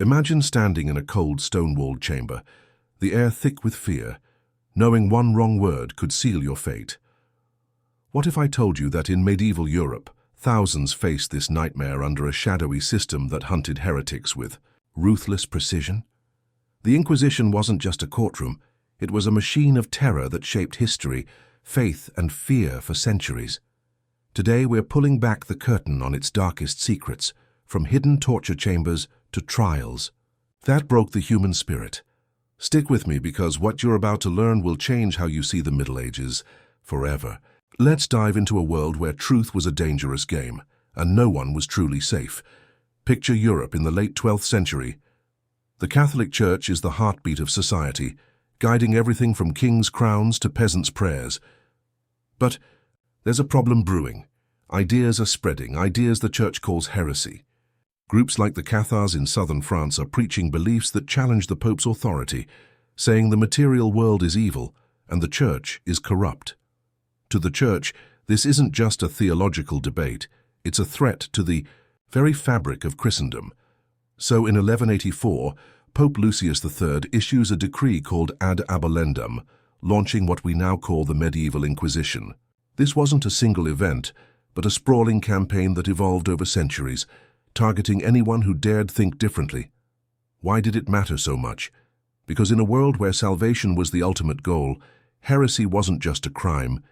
Imagine standing in a cold stone-walled chamber, the air thick with fear, knowing one wrong word could seal your fate. What if I told you that in medieval Europe, thousands faced this nightmare under a shadowy system that hunted heretics with ruthless precision? The Inquisition wasn't just a courtroom, it was a machine of terror that shaped history, faith, and fear for centuries. Today we're pulling back the curtain on its darkest secrets, from hidden torture chambers to trials. That broke the human spirit. Stick with me because what you're about to learn will change how you see the Middle Ages forever. Let's dive into a world where truth was a dangerous game, and no one was truly safe. Picture Europe in the late 12th century. The Catholic Church is the heartbeat of society, guiding everything from kings' crowns to peasants' prayers. But there's a problem brewing. Ideas are spreading, ideas the Church calls heresy. Groups like the Cathars in southern France are preaching beliefs that challenge the Pope's authority, saying the material world is evil and the Church is corrupt. To the Church, this isn't just a theological debate, it's a threat to the very fabric of Christendom. So in 1184, Pope Lucius III issues a decree called Ad Abolendum, launching what we now call the medieval Inquisition. This wasn't a single event, but a sprawling campaign that evolved over centuries, targeting anyone who dared think differently. Why did it matter so much? Because in a world where salvation was the ultimate goal, heresy wasn't just a crime,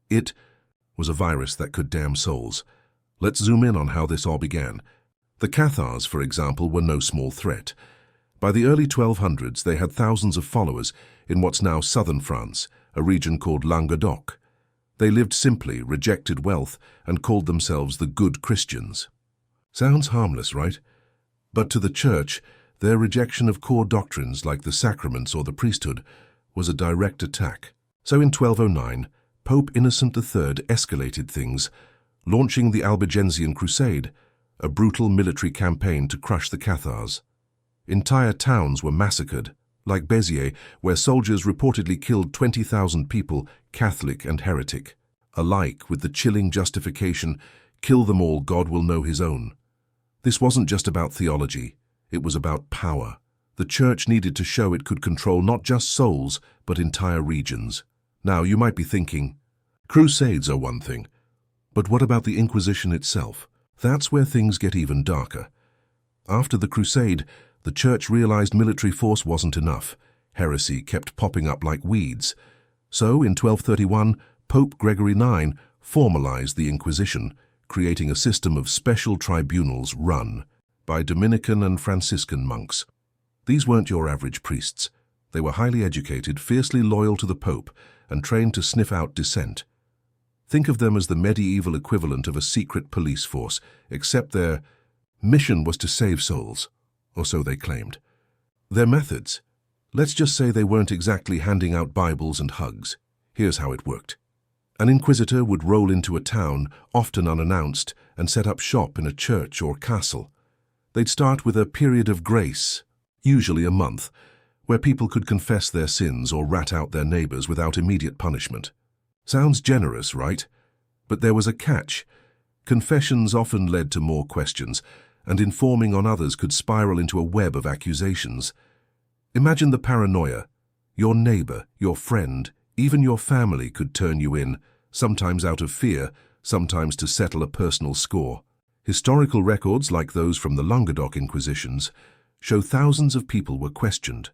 it was a virus that could damn souls. Let's zoom in on how this all began. The Cathars, for example, were no small threat. By the early 1200s, they had thousands of followers in what's now southern France, a region called Languedoc. They lived simply, rejected wealth, and called themselves the good Christians. Sounds harmless, right? But to the Church, their rejection of core doctrines like the sacraments or the priesthood was a direct attack. So in 1209, Pope Innocent III escalated things, launching the Albigensian Crusade, a brutal military campaign to crush the Cathars. Entire towns were massacred, like Béziers, where soldiers reportedly killed 20,000 people, Catholic and heretic, alike with the chilling justification, "Kill them all, God will know his own." This wasn't just about theology, it was about power. The Church needed to show it could control not just souls, but entire regions. Now, you might be thinking, crusades are one thing, but what about the Inquisition itself? That's where things get even darker. After the Crusade, the Church realized military force wasn't enough. Heresy kept popping up like weeds. So, in 1231, Pope Gregory IX formalized the Inquisition, creating a system of special tribunals run by Dominican and Franciscan monks. These weren't your average priests. They were highly educated, fiercely loyal to the Pope, and trained to sniff out dissent. Think of them as the medieval equivalent of a secret police force, except their mission was to save souls, or so they claimed. Their methods? Let's just say they weren't exactly handing out Bibles and hugs. Here's how it worked. An inquisitor would roll into a town, often unannounced, and set up shop in a church or castle. They'd start with a period of grace, usually a month, where people could confess their sins or rat out their neighbors without immediate punishment. Sounds generous, right? But there was a catch. Confessions often led to more questions, and informing on others could spiral into a web of accusations. Imagine the paranoia. Your neighbor, your friend, even your family could turn you in, sometimes out of fear, sometimes to settle a personal score. Historical records, like those from the Languedoc Inquisitions, show thousands of people were questioned,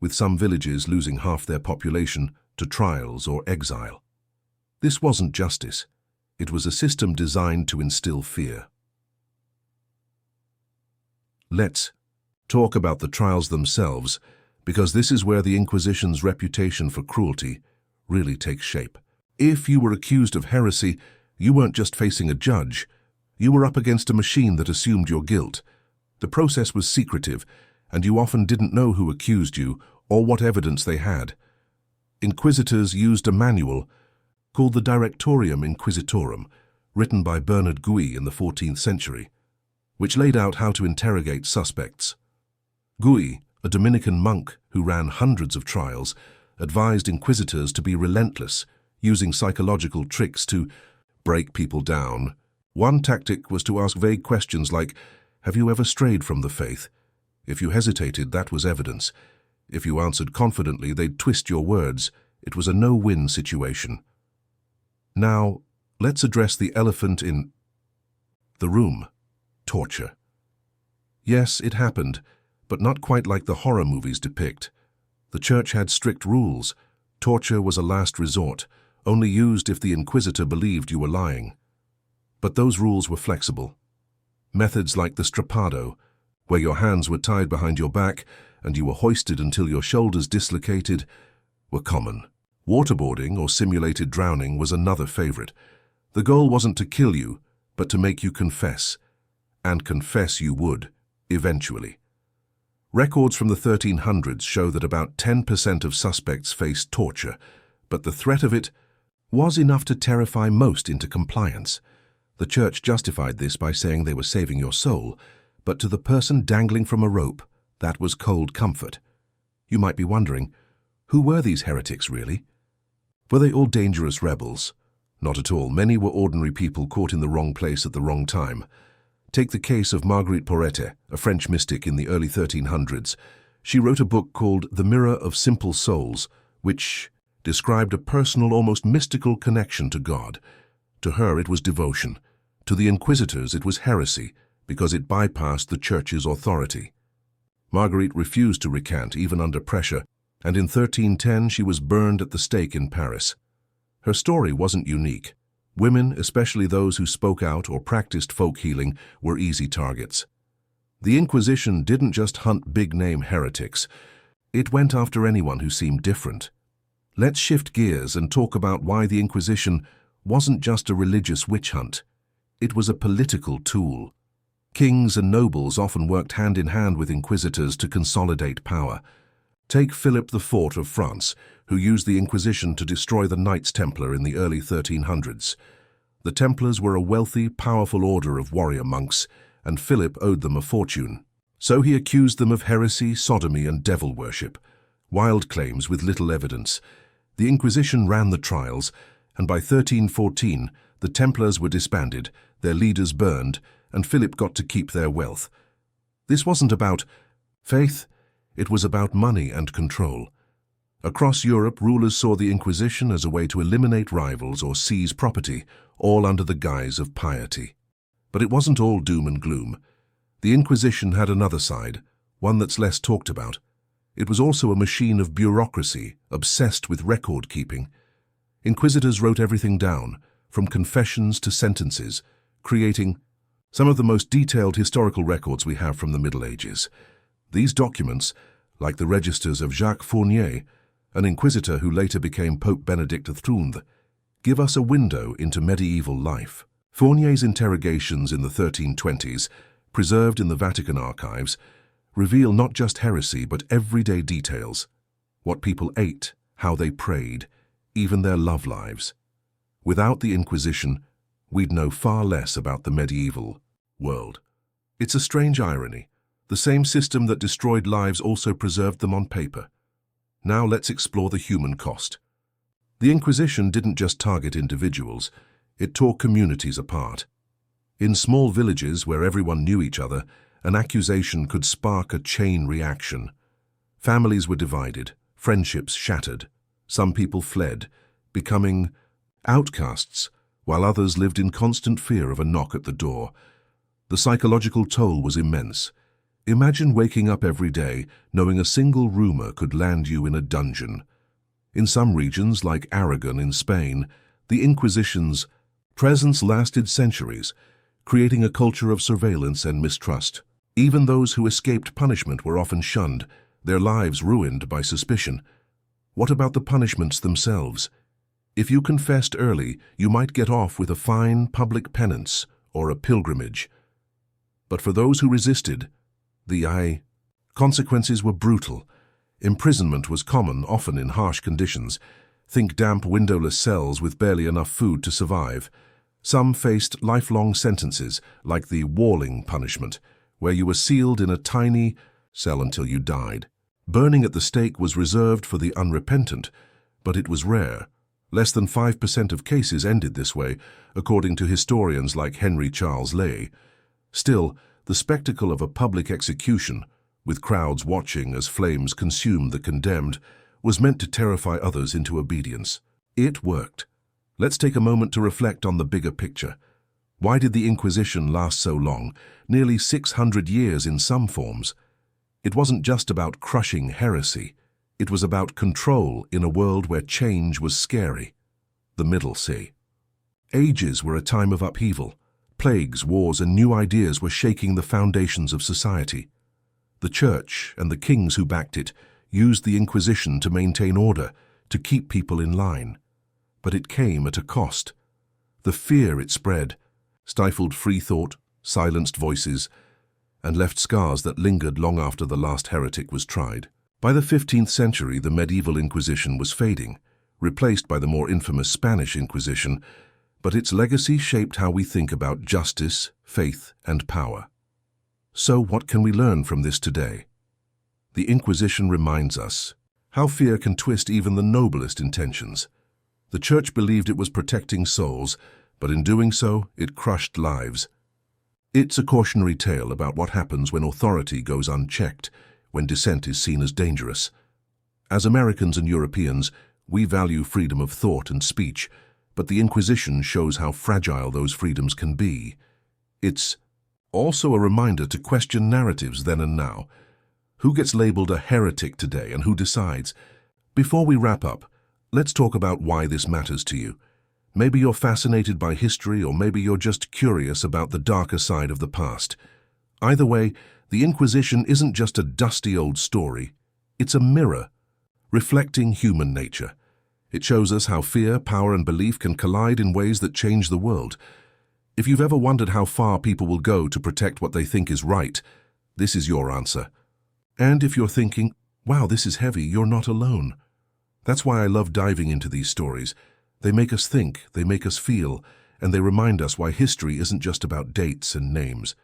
with some villages losing half their population to trials or exile. This wasn't justice. It was a system designed to instill fear. Let's talk about the trials themselves, because this is where the Inquisition's reputation for cruelty really takes shape. If you were accused of heresy, you weren't just facing a judge. You were up against a machine that assumed your guilt. The process was secretive, and you often didn't know who accused you or what evidence they had. Inquisitors used a manual called the Directorium Inquisitorum, written by Bernard Gui in the 14th century, which laid out how to interrogate suspects. Gui, a Dominican monk who ran hundreds of trials, advised inquisitors to be relentless, using psychological tricks to break people down. One tactic was to ask vague questions like, "Have you ever strayed from the faith?" If you hesitated, that was evidence. If you answered confidently, they'd twist your words. It was a no-win situation. Now, let's address the elephant in the room: torture. Yes, it happened, but not quite like the horror movies depict. The church had strict rules. Torture was a last resort, only used if the inquisitor believed you were lying. But those rules were flexible. Methods like the strappado, where your hands were tied behind your back and you were hoisted until your shoulders dislocated, were common. Waterboarding or simulated drowning was another favorite. The goal wasn't to kill you, but to make you confess. And confess you would, eventually. Records from the 1300s show that about 10% of suspects faced torture, but the threat of it was enough to terrify most into compliance. The church justified this by saying they were saving your soul, but to the person dangling from a rope, that was cold comfort. You might be wondering, who were these heretics really? Were they all dangerous rebels? Not at all. Many were ordinary people caught in the wrong place at the wrong time. Take the case of Marguerite Porete, a French mystic in the early 1300s. She wrote a book called The Mirror of Simple Souls, which described a personal, almost mystical connection to God. To her, it was devotion. To the inquisitors, it was heresy, because it bypassed the church's authority. Marguerite refused to recant, even under pressure, and in 1310 she was burned at the stake in Paris. Her story wasn't unique. Women, especially those who spoke out or practiced folk healing, were easy targets. The Inquisition didn't just hunt big-name heretics. It went after anyone who seemed different. Let's shift gears and talk about why the Inquisition wasn't just a religious witch hunt. It was a political tool. Kings and nobles often worked hand in hand with inquisitors to consolidate power. Take Philip IV of France, who used the Inquisition to destroy the Knights Templar in the early 1300s. The Templars were a wealthy, powerful order of warrior monks, and Philip owed them a fortune. So he accused them of heresy, sodomy, and devil worship. Wild claims with little evidence. The Inquisition ran the trials, and by 1314 the Templars were disbanded, their leaders burned, and Philip got to keep their wealth. This wasn't about faith, it was about money and control. Across Europe, rulers saw the Inquisition as a way to eliminate rivals or seize property, all under the guise of piety. But it wasn't all doom and gloom. The Inquisition had another side, one that's less talked about. It was also a machine of bureaucracy, obsessed with record-keeping. Inquisitors wrote everything down, from confessions to sentences, creating some of the most detailed historical records we have from the Middle Ages. These documents, like the registers of Jacques Fournier, an inquisitor who later became Pope Benedict XIII, give us a window into medieval life. Fournier's interrogations in the 1320s, preserved in the Vatican archives, reveal not just heresy but everyday details: what people ate, how they prayed, even their love lives. Without the Inquisition, we'd know far less about the medieval world. It's a strange irony. The same system that destroyed lives also preserved them on paper. Now let's explore the human cost. The Inquisition didn't just target individuals, it tore communities apart. In small villages where everyone knew each other, an accusation could spark a chain reaction. Families were divided, friendships shattered. Some people fled, becoming outcasts, while others lived in constant fear of a knock at the door. The psychological toll was immense. Imagine waking up every day knowing a single rumor could land you in a dungeon. In some regions, like Aragon in Spain, the Inquisition's presence lasted centuries, creating a culture of surveillance and mistrust. Even those who escaped punishment were often shunned, their lives ruined by suspicion. What about the punishments themselves? If you confessed early, you might get off with a fine, public penance, or a pilgrimage. But for those who resisted, the consequences were brutal. Imprisonment was common, often in harsh conditions. Think damp, windowless cells with barely enough food to survive. Some faced lifelong sentences, like the walling punishment, where you were sealed in a tiny cell until you died. Burning at the stake was reserved for the unrepentant, but it was rare. Less than 5% of cases ended this way, according to historians like Henry Charles Lay. Still, the spectacle of a public execution, with crowds watching as flames consumed the condemned, was meant to terrify others into obedience. It worked. Let's take a moment to reflect on the bigger picture. Why did the Inquisition last so long, nearly 600 years in some forms? It wasn't just about crushing heresy. It was about control in a world where change was scary. The Middle Sea. Ages were a time of upheaval. Plagues, wars, and new ideas were shaking the foundations of society. The Church and the kings who backed it used the Inquisition to maintain order, to keep people in line. But it came at a cost. The fear it spread stifled free thought, silenced voices, and left scars that lingered long after the last heretic was tried. By the 15th century, the medieval Inquisition was fading, replaced by the more infamous Spanish Inquisition, but its legacy shaped how we think about justice, faith, and power. So what can we learn from this today? The Inquisition reminds us how fear can twist even the noblest intentions. The Church believed it was protecting souls, but in doing so, it crushed lives. It's a cautionary tale about what happens when authority goes unchecked, when dissent is seen as dangerous. As Americans and Europeans, we value freedom of thought and speech, but the Inquisition shows how fragile those freedoms can be. It's also a reminder to question narratives then and now. Who gets labeled a heretic today and who decides? Before we wrap up, let's talk about why this matters to you. Maybe you're fascinated by history, or maybe you're just curious about the darker side of the past. Either way, the Inquisition isn't just a dusty old story. It's a mirror, reflecting human nature. It shows us how fear, power, and belief can collide in ways that change the world. If you've ever wondered how far people will go to protect what they think is right, this is your answer. And if you're thinking, wow, this is heavy, you're not alone. That's why I love diving into these stories. They make us think, they make us feel, and they remind us why history isn't just about dates and names.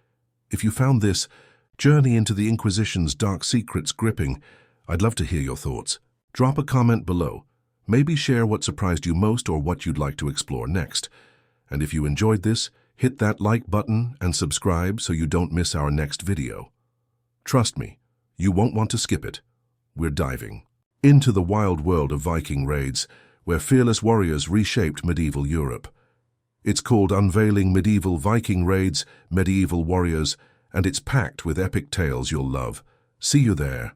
If you found this journey into the Inquisition's dark secrets gripping, I'd love to hear your thoughts. Drop a comment below. Maybe share what surprised you most or what you'd like to explore next. And if you enjoyed this, hit that like button and subscribe so you don't miss our next video. Trust me, you won't want to skip it. We're diving into the wild world of Viking raids, where fearless warriors reshaped medieval Europe. It's called Unveiling Medieval Viking Raids, Medieval Warriors, and it's packed with epic tales you'll love. See you there.